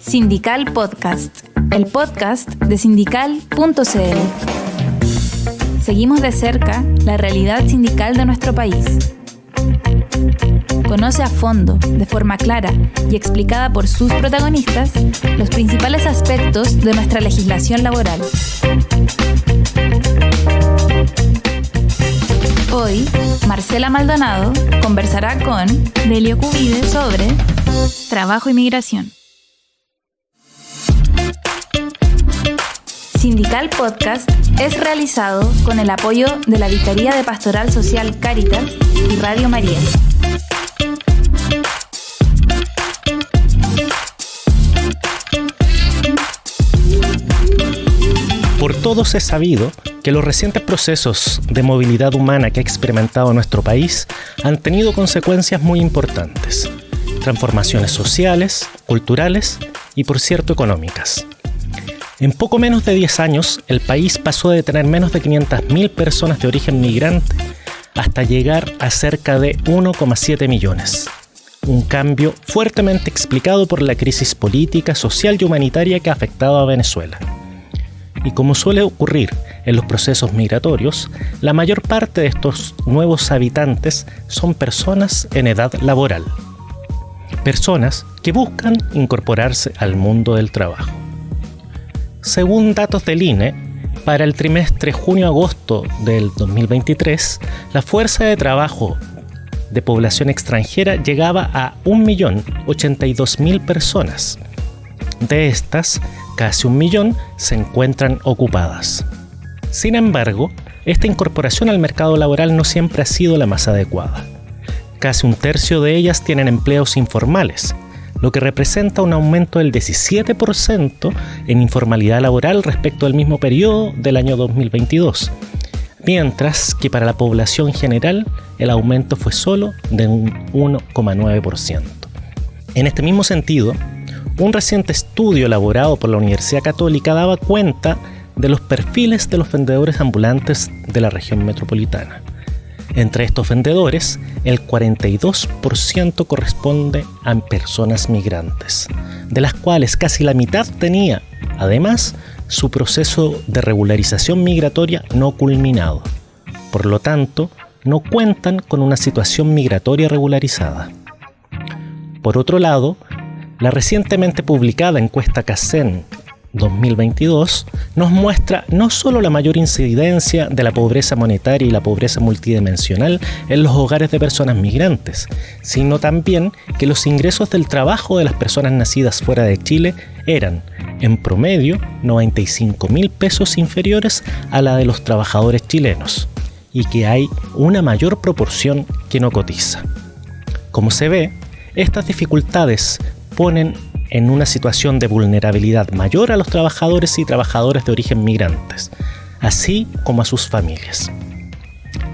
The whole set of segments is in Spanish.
Sindical Podcast, el podcast de sindical.cl. Seguimos de cerca la realidad sindical de nuestro país. Conoce a fondo, de forma clara y explicada por sus protagonistas, los principales aspectos de nuestra legislación laboral. Hoy, Marcela Maldonado conversará con Delio Cubide sobre trabajo y migración. Sindical Podcast es realizado con el apoyo de la Vicaría de Pastoral Social Cáritas y Radio María. Por todos es sabido que los recientes procesos de movilidad humana que ha experimentado nuestro país han tenido consecuencias muy importantes, transformaciones sociales, culturales y, por cierto, económicas. En poco menos de 10 años, el país pasó de tener menos de 500.000 personas de origen migrante hasta llegar a cerca de 1,7 millones. Un cambio fuertemente explicado por la crisis política, social y humanitaria que ha afectado a Venezuela. Y como suele ocurrir en los procesos migratorios, la mayor parte de estos nuevos habitantes son personas en edad laboral. Personas que buscan incorporarse al mundo del trabajo. Según datos del INE, para el trimestre junio-agosto del 2023, la fuerza de trabajo de población extranjera llegaba a 1.082.000 personas. De estas, casi 1 millón se encuentran ocupadas. Sin embargo, esta incorporación al mercado laboral no siempre ha sido la más adecuada. Casi 1/3 de ellas tienen empleos informales, lo que representa un aumento del 17% en informalidad laboral respecto al mismo periodo del año 2022, mientras que para la población general el aumento fue solo de un 1,9%. En este mismo sentido, un reciente estudio elaborado por la Universidad Católica daba cuenta de los perfiles de los vendedores ambulantes de la región metropolitana. Entre estos vendedores, el 42% corresponde a personas migrantes, de las cuales casi la mitad tenía, además, su proceso de regularización migratoria no culminado. Por lo tanto, no cuentan con una situación migratoria regularizada. Por otro lado, la recientemente publicada encuesta CACEN 2022 nos muestra no solo la mayor incidencia de la pobreza monetaria y la pobreza multidimensional en los hogares de personas migrantes, sino también que los ingresos del trabajo de las personas nacidas fuera de Chile eran, en promedio, 95.000 pesos inferiores a la de los trabajadores chilenos, y que hay una mayor proporción que no cotiza. Como se ve, estas dificultades ponen en una situación de vulnerabilidad mayor a los trabajadores y trabajadoras de origen migrantes, así como a sus familias.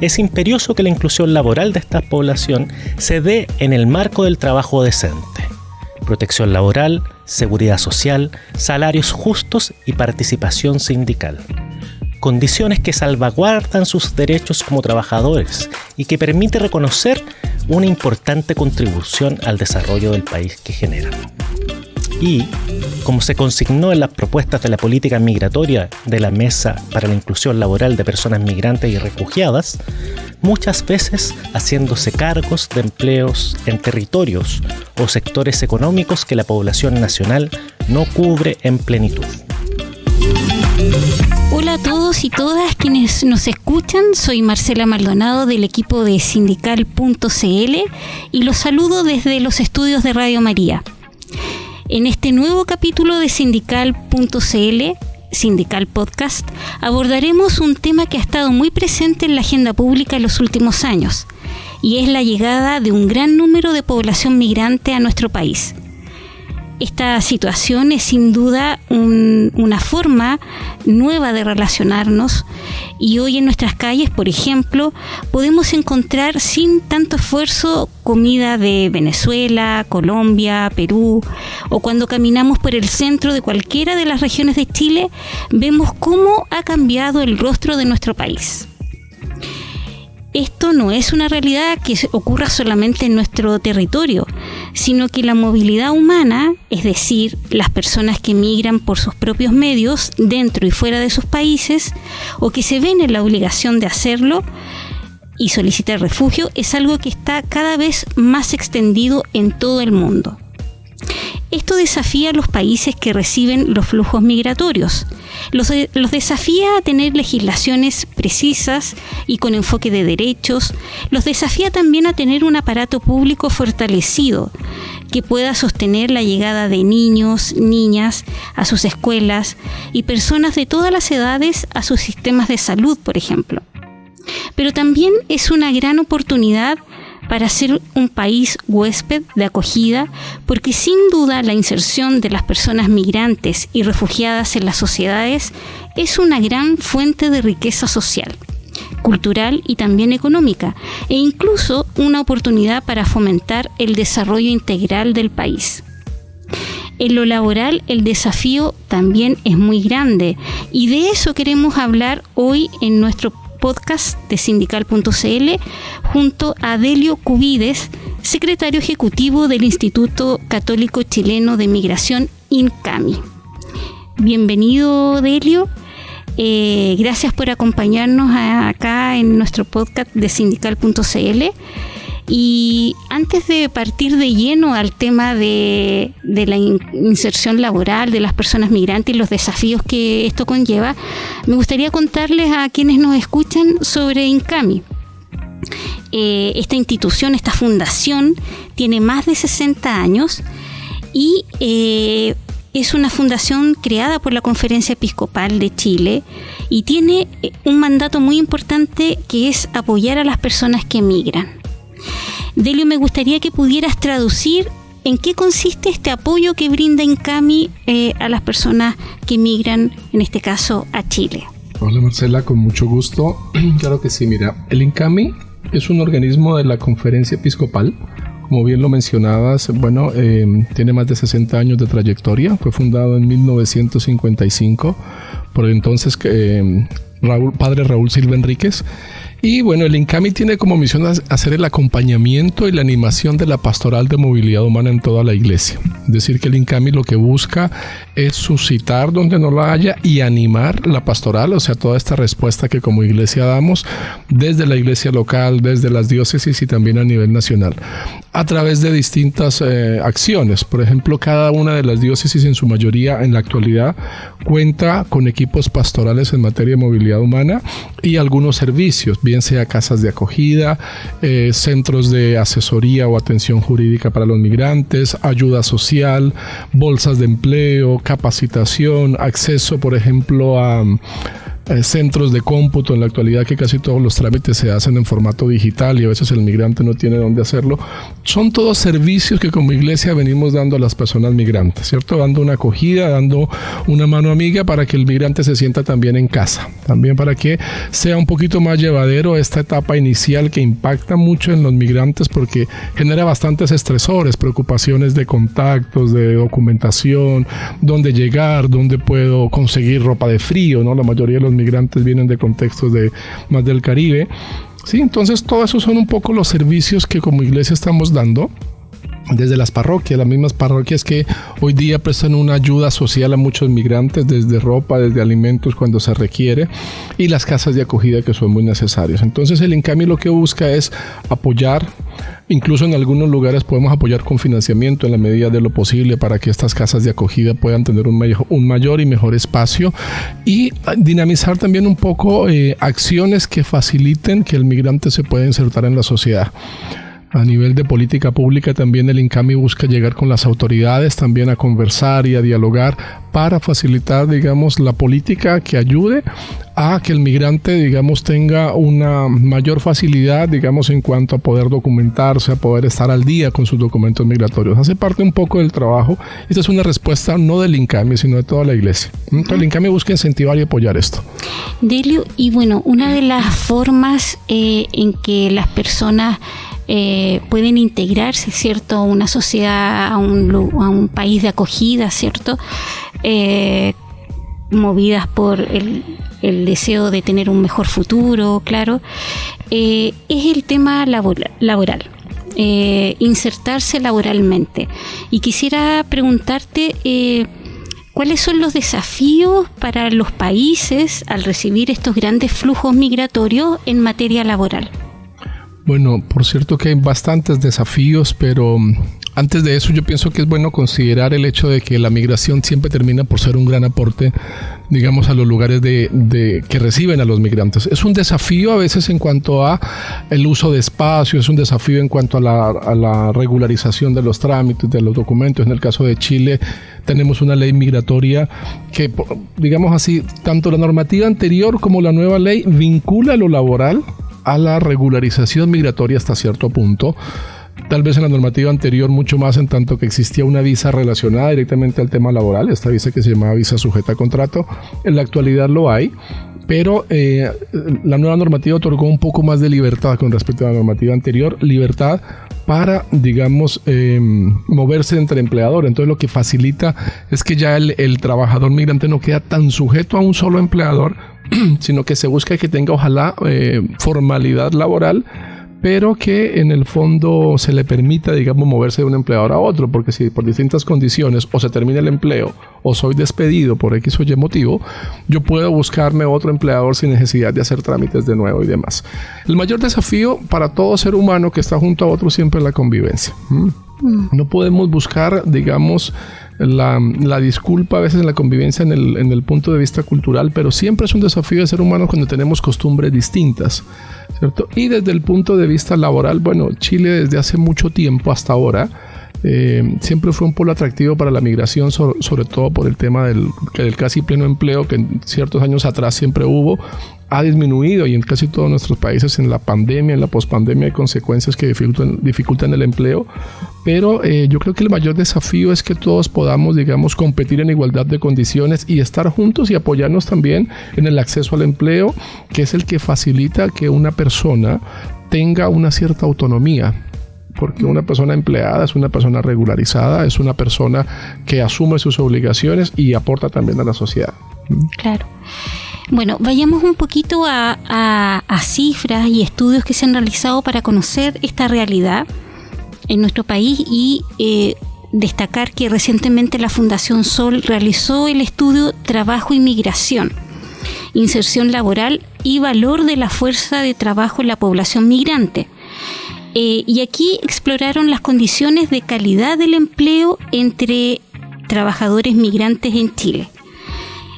Es imperioso que la inclusión laboral de esta población se dé en el marco del trabajo decente, protección laboral, seguridad social, salarios justos y participación sindical. Condiciones que salvaguardan sus derechos como trabajadores y que permite reconocer una importante contribución al desarrollo del país que generan. Y, como se consignó en las propuestas de la política migratoria de la Mesa para la Inclusión Laboral de Personas Migrantes y Refugiadas, muchas veces haciéndose cargos de empleos en territorios o sectores económicos que la población nacional no cubre en plenitud. Hola a todos y todas quienes nos escuchan, soy Marcela Maldonado del equipo de sindical.cl y los saludo desde los estudios de Radio María. En este nuevo capítulo de sindical.cl, Sindical Podcast, abordaremos un tema que ha estado muy presente en la agenda pública en los últimos años, y es la llegada de un gran número de población migrante a nuestro país. Esta situación es sin duda una forma nueva de relacionarnos, y hoy en nuestras calles, por ejemplo, podemos encontrar sin tanto esfuerzo comida de Venezuela, Colombia, Perú, o cuando caminamos por el centro de cualquiera de las regiones de Chile, vemos cómo ha cambiado el rostro de nuestro país. esto no es una realidad que ocurra solamente en nuestro territorio, sino que la movilidad humana, es decir, las personas que migran por sus propios medios dentro y fuera de sus países, o que se ven en la obligación de hacerlo y solicitar refugio, es algo que está cada vez más extendido en todo el mundo. Esto desafía a los países que reciben los flujos migratorios. Los desafía a tener legislaciones precisas y con enfoque de derechos. Los desafía también a tener un aparato público fortalecido que pueda sostener la llegada de niños, niñas a sus escuelas y personas de todas las edades a sus sistemas de salud, por ejemplo. Pero también es una gran oportunidad para ser un país huésped de acogida, porque sin duda la inserción de las personas migrantes y refugiadas en las sociedades es una gran fuente de riqueza social, cultural y también económica, e incluso una oportunidad para fomentar el desarrollo integral del país. En lo laboral, el desafío también es muy grande, y de eso queremos hablar hoy en nuestro podcast de Sindical.cl junto a Delio Cubides, secretario ejecutivo del Instituto Católico Chileno de Migración, INCAMI. Bienvenido, Delio. Gracias por acompañarnos acá en nuestro podcast de Sindical.cl. Y antes de partir de lleno al tema de la inserción laboral de las personas migrantes y los desafíos que esto conlleva, me gustaría contarles a quienes nos escuchan sobre INCAMI. Esta institución, esta fundación, tiene más de 60 años y es una fundación creada por la Conferencia Episcopal de Chile y tiene un mandato muy importante, que es apoyar a las personas que migran. Delio, me gustaría que pudieras traducir en qué consiste este apoyo que brinda INCAMI a las personas que migran, en este caso a Chile. Hola Marcela, con mucho gusto. Claro que sí, mira, el INCAMI es un organismo de la Conferencia Episcopal. Como bien lo mencionabas, tiene más de 60 años de trayectoria. Fue fundado en 1955 por el entonces padre Raúl Silva Enríquez. Y bueno, el INCAMI tiene como misión hacer el acompañamiento y la animación de la pastoral de movilidad humana en toda la iglesia. Es decir, que el INCAMI lo que busca es suscitar donde no la haya y animar la pastoral, o sea, toda esta respuesta que como iglesia damos desde la iglesia local, desde las diócesis y también a nivel nacional, a través de distintas acciones. Por ejemplo, cada una de las diócesis, en su mayoría en la actualidad, cuenta con equipos pastorales en materia de movilidad humana y algunos servicios, bien sea casas de acogida, centros de asesoría o atención jurídica para los migrantes, ayuda social, bolsas de empleo, capacitación, acceso, por ejemplo, a centros de cómputo en la actualidad, que casi todos los trámites se hacen en formato digital y a veces el migrante no tiene dónde hacerlo. Son todos servicios que como iglesia venimos dando a las personas migrantes, ¿cierto? Dando una acogida, dando una mano amiga para que el migrante se sienta también en casa, también para que sea un poquito más llevadero esta etapa inicial que impacta mucho en los migrantes porque genera bastantes estresores, preocupaciones de contactos, de documentación, dónde llegar, dónde puedo conseguir ropa de frío, ¿no? La mayoría de los migrantes vienen de contextos más del Caribe. Sí, entonces todo eso son un poco los servicios que como iglesia estamos dando desde las parroquias, las mismas parroquias que hoy día prestan una ayuda social a muchos migrantes, desde ropa, desde alimentos cuando se requiere, y las casas de acogida que son muy necesarias. Entonces el INCAMI lo que busca es apoyar. Incluso en algunos lugares podemos apoyar con financiamiento en la medida de lo posible para que estas casas de acogida puedan tener un mayor y mejor espacio y dinamizar también un poco acciones que faciliten que el migrante se pueda insertar en la sociedad. A nivel de política pública también el INCAMI busca llegar con las autoridades también a conversar y a dialogar para facilitar, digamos, la política que ayude a que el migrante, digamos, tenga una mayor facilidad, digamos, en cuanto a poder documentarse, a poder estar al día con sus documentos migratorios. Hace parte un poco del trabajo. Esta es una respuesta no del INCAMI, sino de toda la iglesia. Entonces, el INCAMI busca incentivar y apoyar esto. Delio, y bueno, una de las formas en que las personas pueden integrarse, ¿cierto?, a una sociedad, a un país de acogida, ¿cierto?, movidas por el deseo de tener un mejor futuro, claro, es el tema laboral. Insertarse laboralmente. Y quisiera preguntarte ¿cuáles son los desafíos para los países al recibir estos grandes flujos migratorios en materia laboral? Bueno, por cierto que hay bastantes desafíos, pero antes de eso yo pienso que es bueno considerar el hecho de que la migración siempre termina por ser un gran aporte, digamos, a los lugares que reciben a los migrantes. Es un desafío a veces en cuanto a el uso de espacio, es un desafío en cuanto a la regularización de los trámites, de los documentos. En el caso de Chile tenemos una ley migratoria que, digamos así, tanto la normativa anterior como la nueva ley vincula lo laboral a la regularización migratoria hasta cierto punto. Tal vez en la normativa anterior mucho más, en tanto que existía una visa relacionada directamente al tema laboral, esta visa que se llamaba visa sujeta a contrato. En la actualidad lo hay, pero la nueva normativa otorgó un poco más de libertad con respecto a la normativa anterior, libertad para, digamos, moverse entre empleadores. Entonces lo que facilita es que ya el trabajador migrante no queda tan sujeto a un solo empleador, sino que se busca que tenga ojalá formalidad laboral, pero que en el fondo se le permita, digamos, moverse de un empleador a otro, porque si por distintas condiciones o se termina el empleo o soy despedido por X o Y motivo, yo puedo buscarme otro empleador sin necesidad de hacer trámites de nuevo y demás. El mayor desafío para todo ser humano que está junto a otro siempre es la convivencia. No podemos buscar, digamos, la disculpa a veces en la convivencia en el punto de vista cultural, pero siempre es un desafío de ser humano cuando tenemos costumbres distintas, ¿cierto? Y desde el punto de vista laboral, bueno, Chile desde hace mucho tiempo hasta ahora siempre fue un polo atractivo para la migración, sobre todo por el tema del casi pleno empleo que en ciertos años atrás siempre hubo. Ha disminuido y en casi todos nuestros países en la pandemia, en la pospandemia hay consecuencias que dificultan el empleo, pero yo creo que el mayor desafío es que todos podamos, digamos, competir en igualdad de condiciones y estar juntos y apoyarnos también en el acceso al empleo, que es el que facilita que una persona tenga una cierta autonomía. Porque una persona empleada es una persona regularizada, es una persona que asume sus obligaciones y aporta también a la sociedad. Claro. Bueno, vayamos un poquito a cifras y estudios que se han realizado para conocer esta realidad en nuestro país y destacar que recientemente la Fundación Sol realizó el estudio Trabajo y Migración, Inserción Laboral y Valor de la Fuerza de Trabajo en la Población Migrante. Y aquí exploraron las condiciones de calidad del empleo entre trabajadores migrantes en Chile.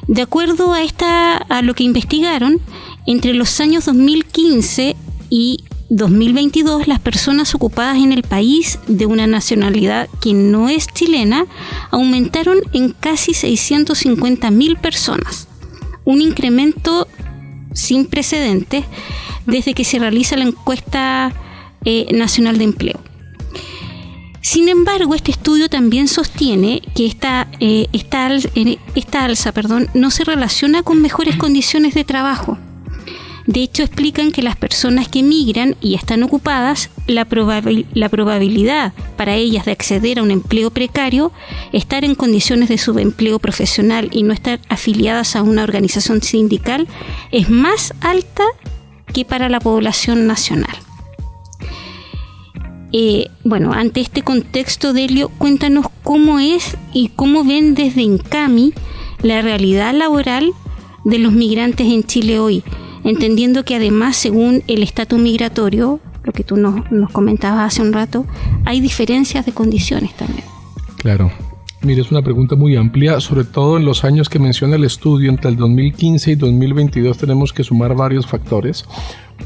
De acuerdo a lo que investigaron, entre los años 2015 y 2022, las personas ocupadas en el país de una nacionalidad que no es chilena aumentaron en casi 650.000 personas, un incremento sin precedentes desde que se realiza la encuesta nacional de empleo. Sin embargo, este estudio también sostiene que esta alza no se relaciona con mejores condiciones de trabajo. De hecho, explican que las personas que migran y están ocupadas, la probabilidad para ellas de acceder a un empleo precario, estar en condiciones de subempleo profesional y no estar afiliadas a una organización sindical es más alta que para la población nacional. Ante este contexto, Delio, cuéntanos cómo es y cómo ven desde INCAMI la realidad laboral de los migrantes en Chile hoy, entendiendo que además, según el estatus migratorio, lo que tú nos comentabas hace un rato, hay diferencias de condiciones también. Claro. Mire, es una pregunta muy amplia, sobre todo en los años que menciona el estudio, entre el 2015 y 2022 tenemos que sumar varios factores.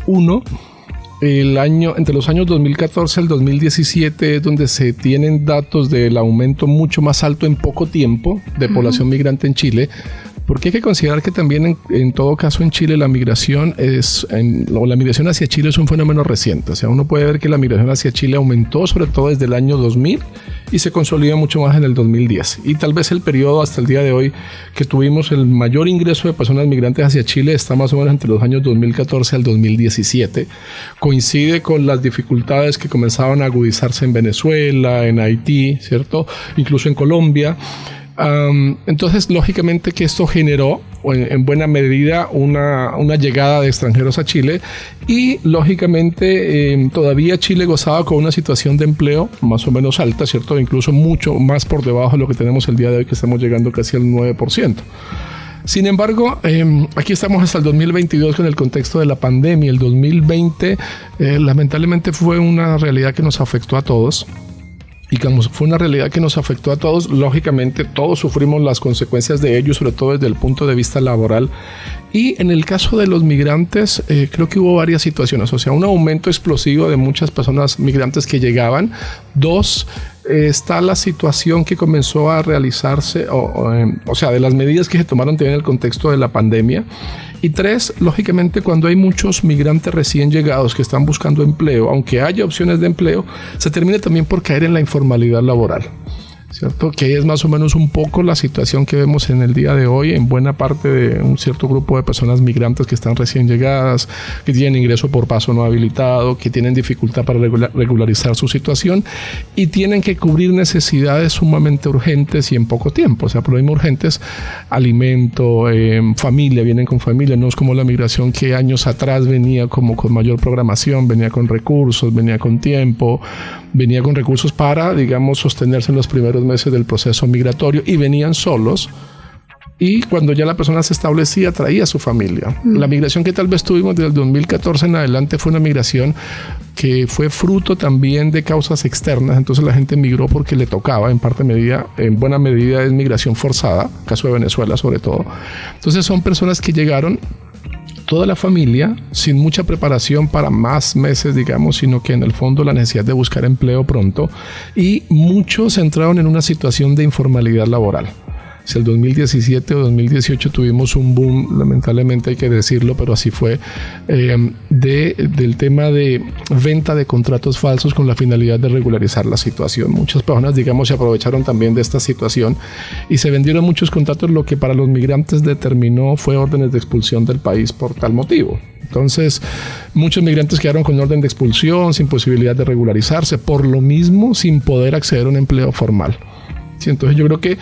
Uno, entre los años 2014 al 2017 es donde se tienen datos del aumento mucho más alto en poco tiempo de población migrante en Chile, porque hay que considerar que también en todo caso en Chile la migración hacia Chile es un fenómeno reciente. O sea, uno puede ver que la migración hacia Chile aumentó sobre todo desde el año 2000 y se consolida mucho más en el 2010. Y tal vez el periodo hasta el día de hoy que tuvimos el mayor ingreso de personas migrantes hacia Chile está más o menos entre los años 2014 al 2017. Coincide con las dificultades que comenzaban a agudizarse en Venezuela, en Haití, ¿cierto? Incluso en Colombia. Entonces, lógicamente que esto generó en buena medida una llegada de extranjeros a Chile y lógicamente todavía Chile gozaba con una situación de empleo más o menos alta, ¿cierto? Incluso mucho más por debajo de lo que tenemos el día de hoy, que estamos llegando casi al 9%. Sin embargo, aquí estamos hasta el 2022 con el contexto de la pandemia. El 2020 lamentablemente fue una realidad que nos afectó a todos. Y como fue una realidad que nos afectó a todos, lógicamente todos sufrimos las consecuencias de ello, sobre todo desde el punto de vista laboral. Y en el caso de los migrantes, creo que hubo varias situaciones. O sea, un aumento explosivo de muchas personas migrantes que llegaban. Dos, está la situación que comenzó a realizarse, o sea, de las medidas que se tomaron también en el contexto de la pandemia. Y tres, lógicamente, cuando hay muchos migrantes recién llegados que están buscando empleo, aunque haya opciones de empleo, se termina también por caer en la informalidad laboral, ¿cierto? Que es más o menos un poco la situación que vemos en el día de hoy en buena parte de un cierto grupo de personas migrantes que están recién llegadas, que tienen ingreso por paso no habilitado, que tienen dificultad para regularizar su situación y tienen que cubrir necesidades sumamente urgentes y en poco tiempo. O sea, problemas urgentes, alimento, familia, vienen con familia, no es como la migración que años atrás venía como con mayor programación, venía con recursos, venía con tiempo, venía con recursos para, digamos, sostenerse en los primeros meses del proceso migratorio y venían solos. Y cuando ya la persona se establecía, traía a su familia. La migración que tal vez tuvimos desde el 2014 en adelante fue una migración que fue fruto también de causas externas. Entonces la gente migró porque le tocaba, en buena medida es migración forzada, caso de Venezuela sobre todo. Entonces son personas que llegaron toda la familia sin mucha preparación para más meses, digamos, sino que en el fondo la necesidad de buscar empleo pronto, y muchos entraron en una situación de informalidad laboral. Si el 2017 o 2018 tuvimos un boom, lamentablemente hay que decirlo, pero así fue, del tema de venta de contratos falsos con la finalidad de regularizar la situación. Muchas personas, digamos, se aprovecharon también de esta situación y se vendieron muchos contratos, lo que para los migrantes determinó fue órdenes de expulsión del país por tal motivo. Entonces, muchos migrantes quedaron con orden de expulsión, sin posibilidad de regularizarse, por lo mismo sin poder acceder a un empleo formal. Sí, entonces yo creo que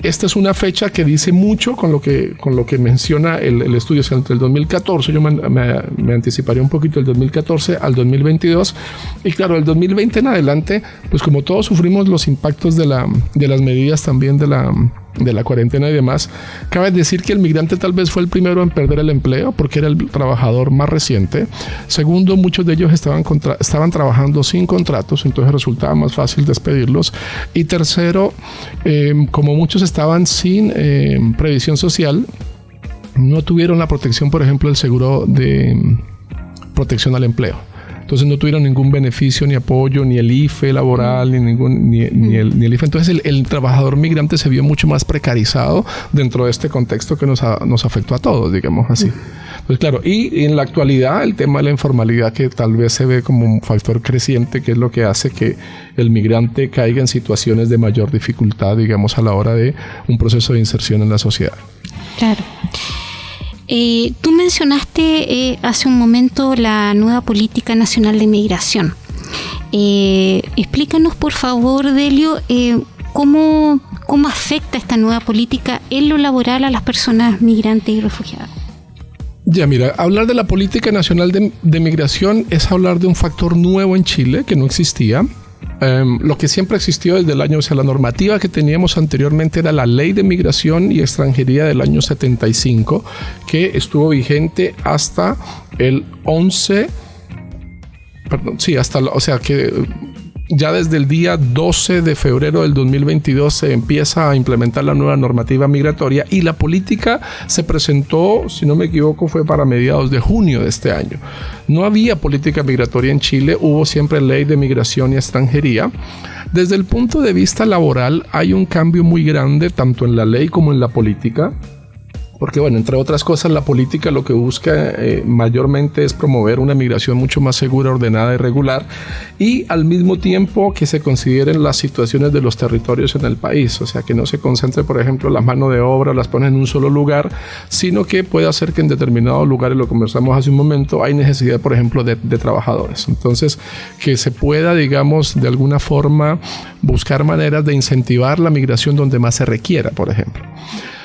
esta es una fecha que dice mucho con lo que menciona el estudio. O sea, entre el 2014, yo me anticiparía un poquito, el 2014 al 2022. Y claro, el 2020 en adelante, pues como todos sufrimos los impactos de las medidas también de la cuarentena y demás, cabe decir que el migrante tal vez fue el primero en perder el empleo porque era el trabajador más reciente. Segundo, muchos de ellos estaban trabajando sin contratos, entonces resultaba más fácil despedirlos. Y tercero, como muchos estaban sin previsión social, no tuvieron la protección, por ejemplo, el seguro de protección al empleo. Entonces no tuvieron ningún beneficio, ni apoyo, ni el IFE laboral, ni el IFE. Entonces el trabajador migrante se vio mucho más precarizado dentro de este contexto que nos afectó a todos, digamos así. Pues claro, y en la actualidad el tema de la informalidad, que tal vez se ve como un factor creciente, que es lo que hace que el migrante caiga en situaciones de mayor dificultad, digamos, a la hora de un proceso de inserción en la sociedad. Claro. Tú mencionaste hace un momento la nueva Política Nacional de Migración. Explícanos, por favor, Delio, cómo afecta esta nueva política en lo laboral a las personas migrantes y refugiadas. Ya, mira, hablar de la Política Nacional de Migración es hablar de un factor nuevo en Chile que no existía. Lo que siempre existió desde el año, o sea, la normativa que teníamos anteriormente era la Ley de Migración y Extranjería del año 75, que estuvo vigente hasta el 11, ya desde el día 12 de febrero del 2022 se empieza a implementar la nueva normativa migratoria, y la política se presentó, si no me equivoco, fue para mediados de junio de este año. No había política migratoria en Chile, hubo siempre Ley de Migración y Extranjería. Desde el punto de vista laboral hay un cambio muy grande tanto en la ley como en la política, Porque, bueno, entre otras cosas, la política lo que busca mayormente es promover una migración mucho más segura, ordenada y regular, y al mismo tiempo que se consideren las situaciones de los territorios en el país. O sea, que no se concentre, por ejemplo, la mano de obra, las pone en un solo lugar, sino que puede hacer que en determinados lugares, lo conversamos hace un momento, hay necesidad, por ejemplo, de trabajadores. Entonces, que se pueda, digamos, de alguna forma buscar maneras de incentivar la migración donde más se requiera, por ejemplo.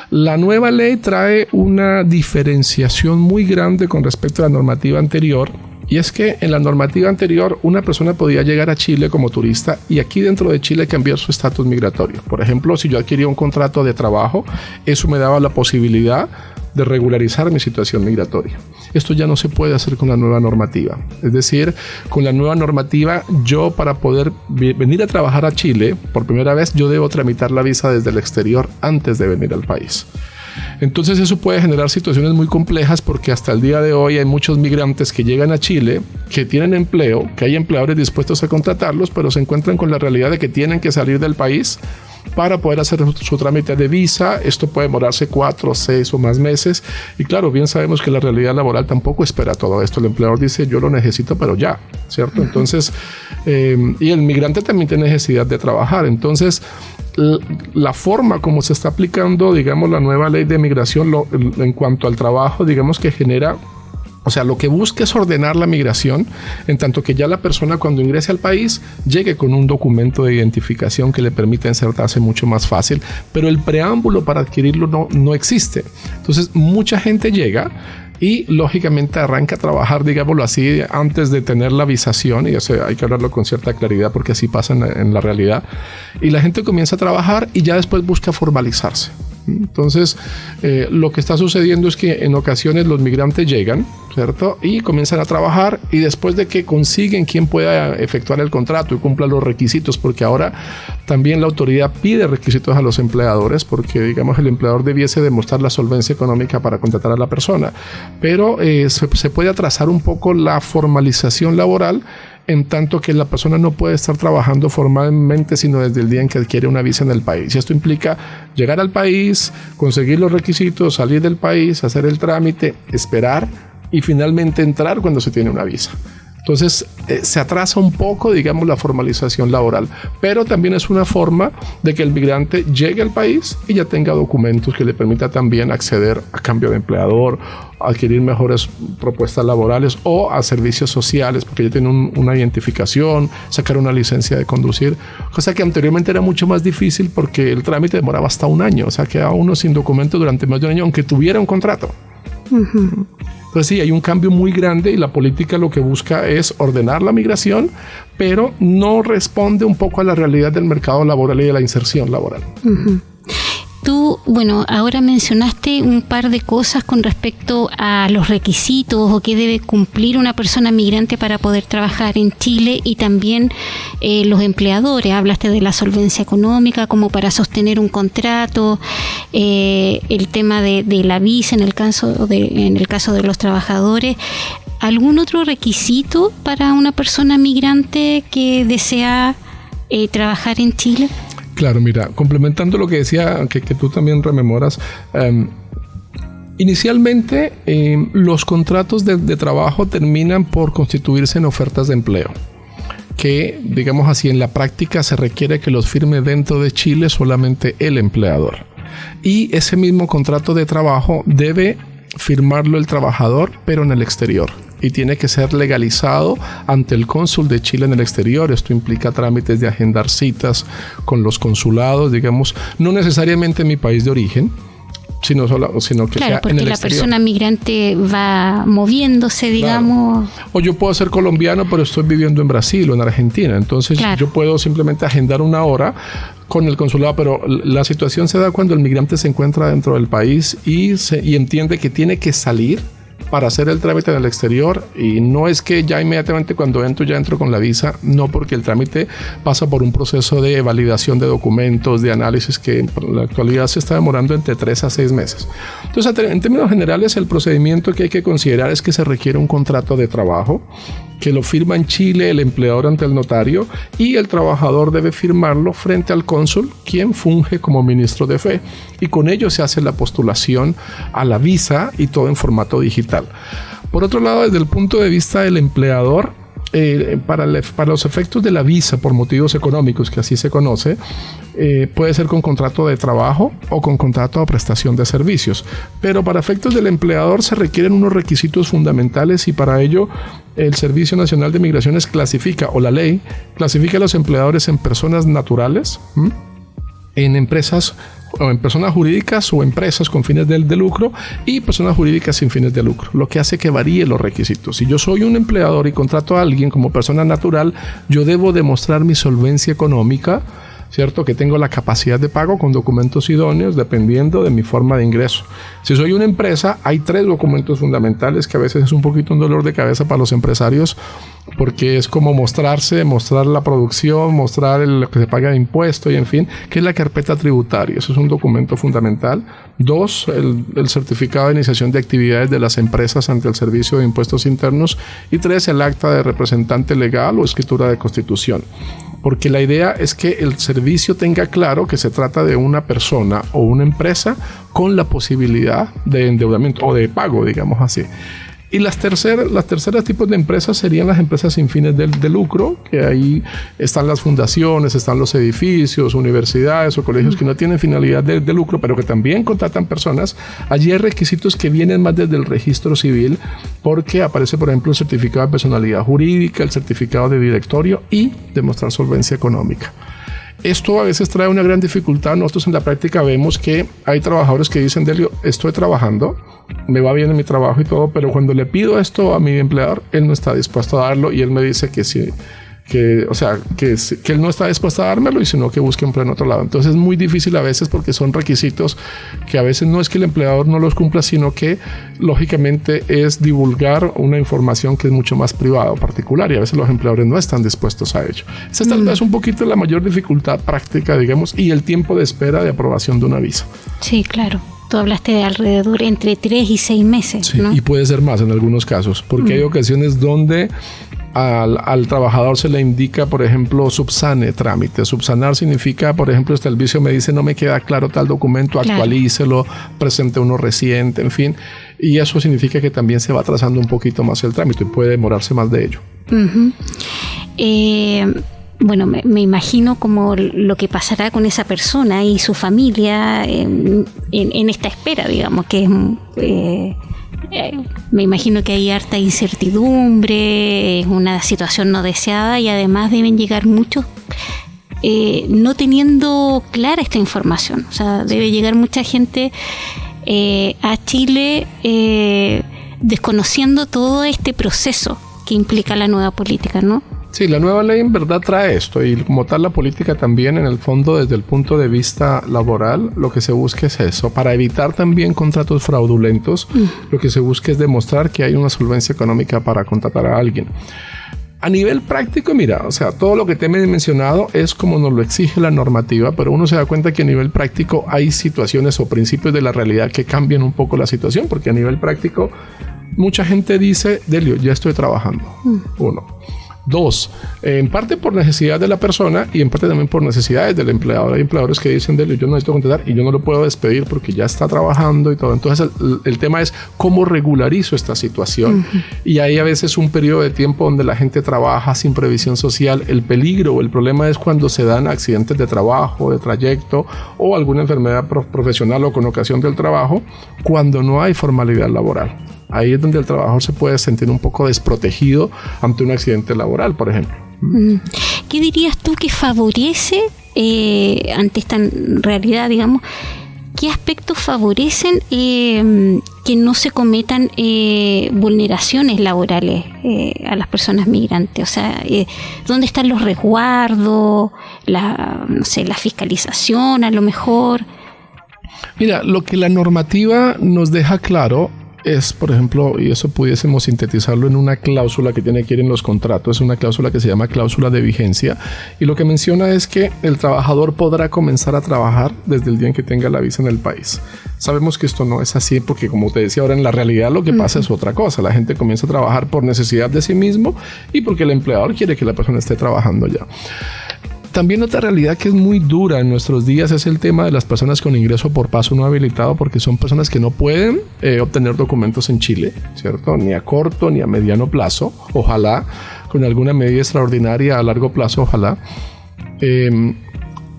La nueva ley trae una diferenciación muy grande con respecto a la normativa anterior, y es que en la normativa anterior una persona podía llegar a Chile como turista y aquí dentro de Chile cambiar su estatus migratorio. Por ejemplo, si yo adquiría un contrato de trabajo, eso me daba la posibilidad de regularizar mi situación migratoria. Esto ya no se puede hacer con la nueva normativa. Es decir, con la nueva normativa, yo para poder venir a trabajar a Chile, por primera vez, yo debo tramitar la visa desde el exterior antes de venir al país. Entonces eso puede generar situaciones muy complejas porque hasta el día de hoy hay muchos migrantes que llegan a Chile, que tienen empleo, que hay empleadores dispuestos a contratarlos, pero se encuentran con la realidad de que tienen que salir del país para poder hacer su trámite de visa. Esto puede demorarse 4, 6 o más meses. Y claro, bien sabemos que la realidad laboral tampoco espera todo esto. El empleador dice, yo lo necesito, pero ya, ¿cierto? Entonces, y el migrante también tiene necesidad de trabajar. Entonces, la forma como se está aplicando, digamos, la nueva ley de migración en cuanto al trabajo, digamos que genera... O sea, lo que busca es ordenar la migración, en tanto que ya la persona cuando ingrese al país llegue con un documento de identificación que le permita insertarse mucho más fácil, pero el preámbulo para adquirirlo no existe. Entonces, mucha gente llega y lógicamente arranca a trabajar, digámoslo así, antes de tener la visación, y eso hay que hablarlo con cierta claridad porque así pasa en la realidad, y la gente comienza a trabajar y ya después busca formalizarse. Entonces, lo que está sucediendo es que en ocasiones los migrantes llegan, ¿cierto? Y comienzan a trabajar y después de que consiguen quien pueda efectuar el contrato y cumpla los requisitos, porque ahora también la autoridad pide requisitos a los empleadores, porque digamos el empleador debiese demostrar la solvencia económica para contratar a la persona, pero se puede atrasar un poco la formalización laboral, en tanto que la persona no puede estar trabajando formalmente sino desde el día en que adquiere una visa en el país. Y esto implica llegar al país, conseguir los requisitos, salir del país, hacer el trámite, esperar y finalmente entrar cuando se tiene una visa. Entonces se atrasa un poco, digamos, la formalización laboral, pero también es una forma de que el migrante llegue al país y ya tenga documentos que le permita también acceder a cambio de empleador, adquirir mejores propuestas laborales o a servicios sociales, porque ya tiene una identificación, sacar una licencia de conducir, cosa que anteriormente era mucho más difícil porque el trámite demoraba hasta un año, o sea, quedaba uno sin documento durante más de un año, aunque tuviera un contrato. Uh-huh. Entonces sí, hay un cambio muy grande y la política lo que busca es ordenar la migración, pero no responde un poco a la realidad del mercado laboral y de la inserción laboral. Uh-huh. Tú, bueno, ahora mencionaste un par de cosas con respecto a los requisitos o qué debe cumplir una persona migrante para poder trabajar en Chile y también los empleadores. Hablaste de la solvencia económica como para sostener un contrato, el tema de la visa en el caso de los trabajadores. ¿Algún otro requisito para una persona migrante que desea trabajar en Chile? Claro, mira, complementando lo que decía, que tú también rememoras, inicialmente los contratos de trabajo terminan por constituirse en ofertas de empleo, que digamos así en la práctica se requiere que los firme dentro de Chile solamente el empleador. Y ese mismo contrato de trabajo debe firmarlo el trabajador, pero en el exterior. Y tiene que ser legalizado ante el cónsul de Chile en el exterior. Esto implica trámites de agendar citas con los consulados, digamos, no necesariamente en mi país de origen, sino que sea en el exterior. Claro, porque la persona migrante va moviéndose, digamos. Claro. O yo puedo ser colombiano, pero estoy viviendo en Brasil o en Argentina. Entonces yo puedo simplemente agendar una hora con el consulado, pero la situación se da cuando el migrante se encuentra dentro del país y entiende que tiene que salir para hacer el trámite en el exterior, y no es que ya inmediatamente cuando entro ya entro con la visa, no, porque el trámite pasa por un proceso de validación de documentos, de análisis que en la actualidad se está demorando entre 3 a 6 meses. Entonces, en términos generales, el procedimiento que hay que considerar es que se requiere un contrato de trabajo que lo firma en Chile el empleador ante el notario, y el trabajador debe firmarlo frente al cónsul, quien funge como ministro de fe, y con ello se hace la postulación a la visa, y todo en formato digital. Por otro lado, desde el punto de vista del empleador, para los efectos de la visa por motivos económicos, que así se conoce, puede ser con contrato de trabajo o con contrato de prestación de servicios, pero para efectos del empleador se requieren unos requisitos fundamentales, y para ello el Servicio Nacional de Migraciones clasifica, o la ley clasifica a los empleadores en personas naturales, en empresas o en personas jurídicas o empresas con fines de lucro, y personas jurídicas sin fines de lucro, lo que hace que varíen los requisitos. Si yo soy un empleador y contrato a alguien como persona natural, yo debo demostrar mi solvencia económica, ¿cierto? Que tengo la capacidad de pago con documentos idóneos dependiendo de mi forma de ingreso. Si soy una empresa, hay 3 documentos fundamentales que a veces es un poquito un dolor de cabeza para los empresarios, porque es como mostrar la producción, mostrar lo que se paga de impuesto, y en fin, que es la carpeta tributaria. Eso es un documento fundamental. 2, el certificado de iniciación de actividades de las empresas ante el Servicio de Impuestos Internos. Y 3, el acta de representante legal o escritura de constitución. Porque la idea es que el servicio tenga claro que se trata de una persona o una empresa con la posibilidad de endeudamiento o de pago, digamos así. Y las terceras tipos de empresas serían las empresas sin fines de lucro, que ahí están las fundaciones, están los edificios, universidades o colegios que no tienen finalidad de lucro, pero que también contratan personas. Allí hay requisitos que vienen más desde el registro civil, porque aparece, por ejemplo, el certificado de personalidad jurídica, el certificado de directorio y demostrar solvencia económica. Esto a veces trae una gran dificultad. Nosotros en la práctica vemos que hay trabajadores que dicen: Delio, estoy trabajando, me va bien en mi trabajo y todo, pero cuando le pido esto a mi empleador, él no está dispuesto a darlo, y él me dice que sí, que él no está dispuesto a dármelo, y sino que busque empleo en otro lado. Entonces es muy difícil a veces, porque son requisitos que a veces no es que el empleador no los cumpla, sino que lógicamente es divulgar una información que es mucho más privada o particular, y a veces los empleadores no están dispuestos a ello. Esa es tal vez un poquito la mayor dificultad práctica, digamos, y el tiempo de espera de aprobación de una visa. Sí, claro. Tú hablaste de alrededor entre 3 y 6 meses, sí, ¿no? Y puede ser más en algunos casos, porque hay ocasiones donde al trabajador se le indica, por ejemplo, subsane trámite. Subsanar significa, por ejemplo, el servicio me dice: no me queda claro tal documento, actualícelo, presente uno reciente, en fin. Y eso significa que también se va atrasando un poquito más el trámite y puede demorarse más de ello. Bueno, me imagino como lo que pasará con esa persona y su familia en esta espera, digamos, que es... me imagino que hay harta incertidumbre, es una situación no deseada, y además deben llegar muchos no teniendo clara esta información. O sea, debe llegar mucha gente a Chile desconociendo todo este proceso que implica la nueva política, ¿no? Sí, la nueva ley en verdad trae esto, y como tal la política también, en el fondo, desde el punto de vista laboral, lo que se busca es eso. Para evitar también contratos fraudulentos, lo que se busca es demostrar que hay una solvencia económica para contratar a alguien. A nivel práctico, mira, o sea, todo lo que te he mencionado es como nos lo exige la normativa, pero uno se da cuenta que a nivel práctico hay situaciones o principios de la realidad que cambian un poco la situación, porque a nivel práctico mucha gente dice: Delio, ya estoy trabajando. 1. 2, en parte por necesidad de la persona y en parte también por necesidades del empleador. Hay empleadores que dicen: Delio, yo no necesito contratar y yo no lo puedo despedir porque ya está trabajando y todo. Entonces el tema es cómo regularizo esta situación. Y hay a veces un periodo de tiempo donde la gente trabaja sin previsión social. El peligro o el problema es cuando se dan accidentes de trabajo, de trayecto, o alguna enfermedad profesional o con ocasión del trabajo, cuando no hay formalidad laboral. Ahí es donde el trabajador se puede sentir un poco desprotegido ante un accidente laboral, por ejemplo. ¿Qué dirías tú que favorece ante esta realidad, digamos? ¿Qué aspectos favorecen que no se cometan vulneraciones laborales a las personas migrantes? O sea, ¿dónde están los resguardos, la fiscalización a lo mejor? Mira, lo que la normativa nos deja claro es, por ejemplo, y eso pudiésemos sintetizarlo en una cláusula que tiene que ir en los contratos, es una cláusula que se llama cláusula de vigencia, y lo que menciona es que el trabajador podrá comenzar a trabajar desde el día en que tenga la visa en el país. Sabemos que esto no es así porque, como te decía, ahora en la realidad lo que pasa es otra cosa. La gente comienza a trabajar por necesidad de sí mismo y porque el empleador quiere que la persona esté trabajando ya. También otra realidad que es muy dura en nuestros días es el tema de las personas con ingreso por paso no habilitado, porque son personas que no pueden obtener documentos en Chile, ¿cierto? Ni a corto ni a mediano plazo, ojalá, con alguna medida extraordinaria a largo plazo, ojalá.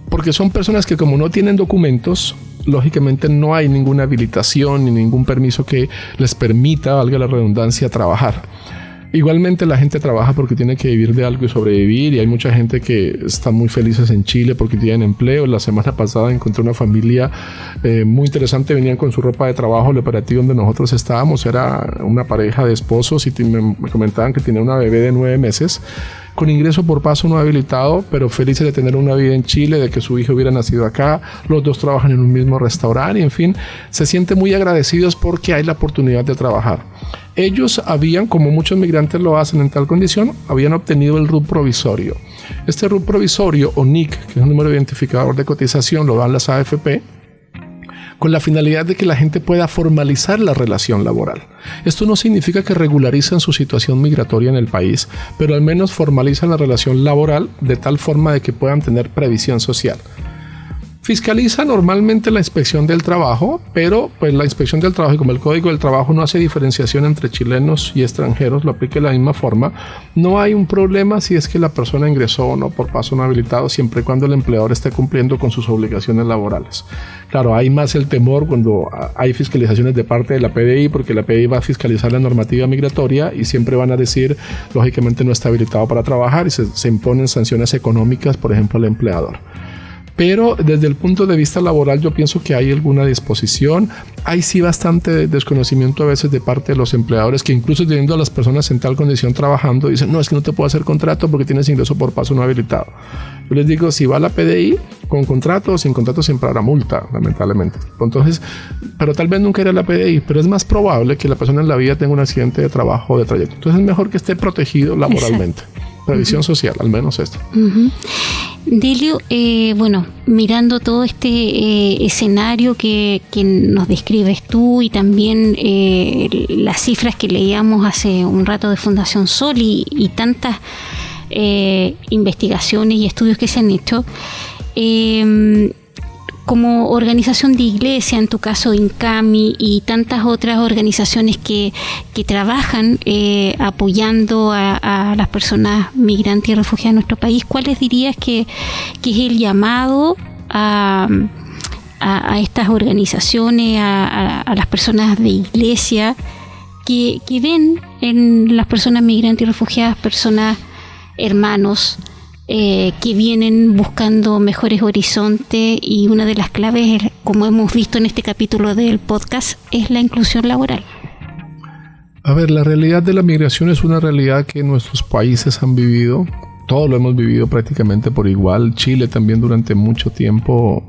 Porque son personas que, como no tienen documentos, lógicamente no hay ninguna habilitación ni ningún permiso que les permita, valga la redundancia, trabajar. Igualmente la gente trabaja porque tiene que vivir de algo y sobrevivir, y hay mucha gente que está muy felices en Chile porque tienen empleo. La semana pasada encontré una familia muy interesante, venían con su ropa de trabajo al operativo donde nosotros estábamos, era una pareja de esposos y me comentaban que tenía una bebé de 9 meses con ingreso por paso no habilitado, pero felices de tener una vida en Chile, de que su hijo hubiera nacido acá, los dos trabajan en un mismo restaurante y, en fin, se sienten muy agradecidos porque hay la oportunidad de trabajar. Ellos habían, como muchos migrantes lo hacen en tal condición, habían obtenido el RUT provisorio. Este RUT provisorio, o NIC, que es un número identificador de cotización, lo dan las AFP, con la finalidad de que la gente pueda formalizar la relación laboral. Esto no significa que regularizan su situación migratoria en el país, pero al menos formalizan la relación laboral de tal forma de que puedan tener previsión social. Fiscaliza normalmente la inspección del trabajo, pero pues la inspección del trabajo, y como el Código del Trabajo no hace diferenciación entre chilenos y extranjeros, lo aplica de la misma forma, no hay un problema si es que la persona ingresó o no por paso no habilitado, siempre y cuando el empleador esté cumpliendo con sus obligaciones laborales. Claro, hay más el temor cuando hay fiscalizaciones de parte de la PDI, porque la PDI va a fiscalizar la normativa migratoria y siempre van a decir, lógicamente no está habilitado para trabajar, y se imponen sanciones económicas, por ejemplo, al empleador. Pero desde el punto de vista laboral yo pienso que hay alguna disposición. Hay sí bastante desconocimiento a veces de parte de los empleadores, que incluso teniendo a las personas en tal condición trabajando dicen, no, es que no te puedo hacer contrato porque tienes ingreso por paso no habilitado. Yo les digo, si va a la PDI con contrato o sin contrato siempre habrá multa, lamentablemente. Entonces, pero tal vez nunca irá a la PDI, pero es más probable que la persona en la vida tenga un accidente de trabajo o de trayecto. Entonces es mejor que esté protegido laboralmente. Previsión social, al menos esto. Delio, bueno, mirando todo este escenario que nos describes tú y también las cifras que leíamos hace un rato de Fundación Sol y tantas investigaciones y estudios que se han hecho, como organización de iglesia, en tu caso INCAMI y tantas otras organizaciones que trabajan apoyando a las personas migrantes y refugiadas en nuestro país, ¿cuáles dirías que es el llamado a estas organizaciones, a las personas de iglesia que ven en las personas migrantes y refugiadas personas hermanos que vienen buscando mejores horizontes, y una de las claves, como hemos visto en este capítulo del podcast, es la inclusión laboral? A ver, la realidad de la migración es una realidad que nuestros países han vivido. Todos lo hemos vivido prácticamente por igual. Chile también durante mucho tiempo,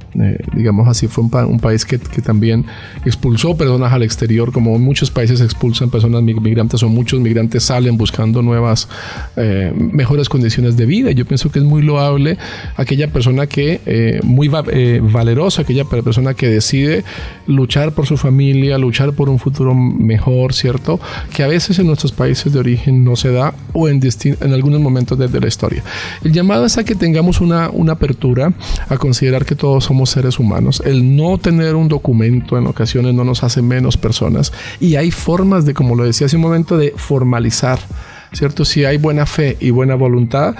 digamos así, fue un país que también expulsó personas al exterior, como muchos países expulsan personas migrantes, o muchos migrantes salen buscando nuevas, mejores condiciones de vida. Yo pienso que es muy loable aquella persona que, muy valerosa, aquella persona que decide luchar por su familia, luchar por un futuro mejor, ¿cierto? Que a veces en nuestros países de origen no se da, o en algunos momentos desde la historia. El llamado es a que tengamos una apertura a considerar que todos somos seres humanos. El no tener un documento en ocasiones no nos hace menos personas, y hay formas de, como lo decía hace un momento, de formalizar, ¿cierto? Si hay buena fe y buena voluntad,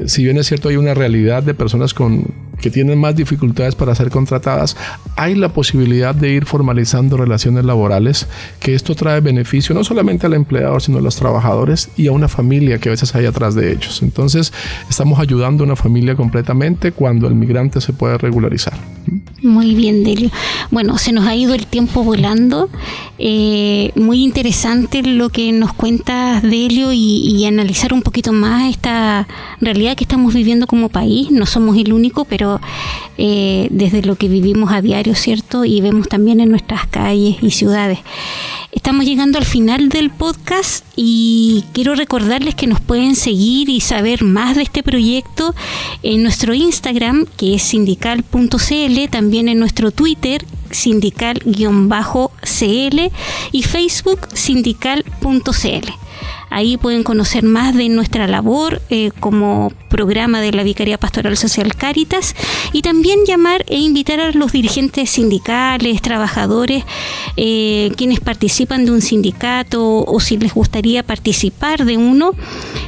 si bien es cierto hay una realidad de personas que tienen más dificultades para ser contratadas, hay la posibilidad de ir formalizando relaciones laborales, que esto trae beneficio no solamente al empleador, sino a los trabajadores y a una familia que a veces hay atrás de ellos. Entonces estamos ayudando a una familia completamente cuando el migrante se puede regularizar. Muy bien, Delio. Bueno, se nos ha ido el tiempo volando. Muy interesante lo que nos cuentas, Delio, y analizar un poquito más esta realidad que estamos viviendo como país. No somos el único, pero desde lo que vivimos a diario, ¿cierto? Y vemos también en nuestras calles y ciudades. Estamos llegando al final del podcast y quiero recordarles que nos pueden seguir y saber más de este proyecto en nuestro Instagram, que es sindical.cl, también en nuestro Twitter, sindical_cl, y Facebook, sindical.cl. Ahí pueden conocer más de nuestra labor como programa de la Vicaría Pastoral Social Cáritas, y también llamar e invitar a los dirigentes sindicales, trabajadores, quienes participan de un sindicato o si les gustaría participar de uno.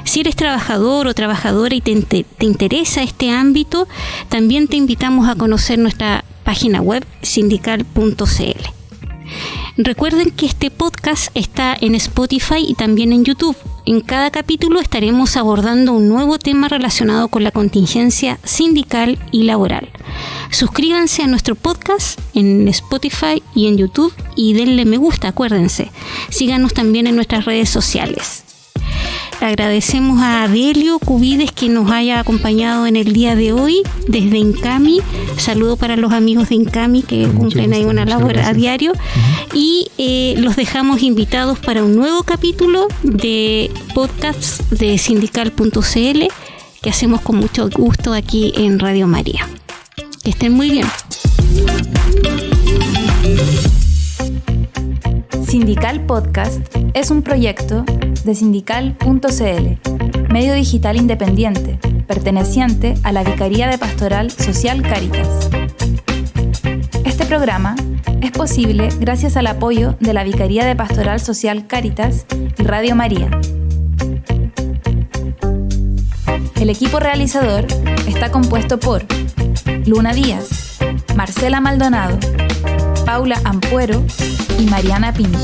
Si eres trabajador o trabajadora y te interesa este ámbito, también te invitamos a conocer nuestra página web sindical.cl. Recuerden que este podcast está en Spotify y también en YouTube. En cada capítulo estaremos abordando un nuevo tema relacionado con la contingencia sindical y laboral. Suscríbanse a nuestro podcast en Spotify y en YouTube y denle me gusta, acuérdense. Síganos también en nuestras redes sociales. Agradecemos a Delio Cubides que nos haya acompañado en el día de hoy desde Incami. Saludo para los amigos de Incami que cumplen ahí una labor a diario. Y los dejamos invitados para un nuevo capítulo de podcast de sindical.cl que hacemos con mucho gusto aquí en Radio María. Que estén muy bien. Sindical Podcast es un proyecto de sindical.cl, medio digital independiente, perteneciente a la Vicaría de Pastoral Social Cáritas. Este programa es posible gracias al apoyo de la Vicaría de Pastoral Social Cáritas y Radio María. El equipo realizador está compuesto por Luna Díaz, Marcela Maldonado, Paula Ampuero y Mariana Pinto.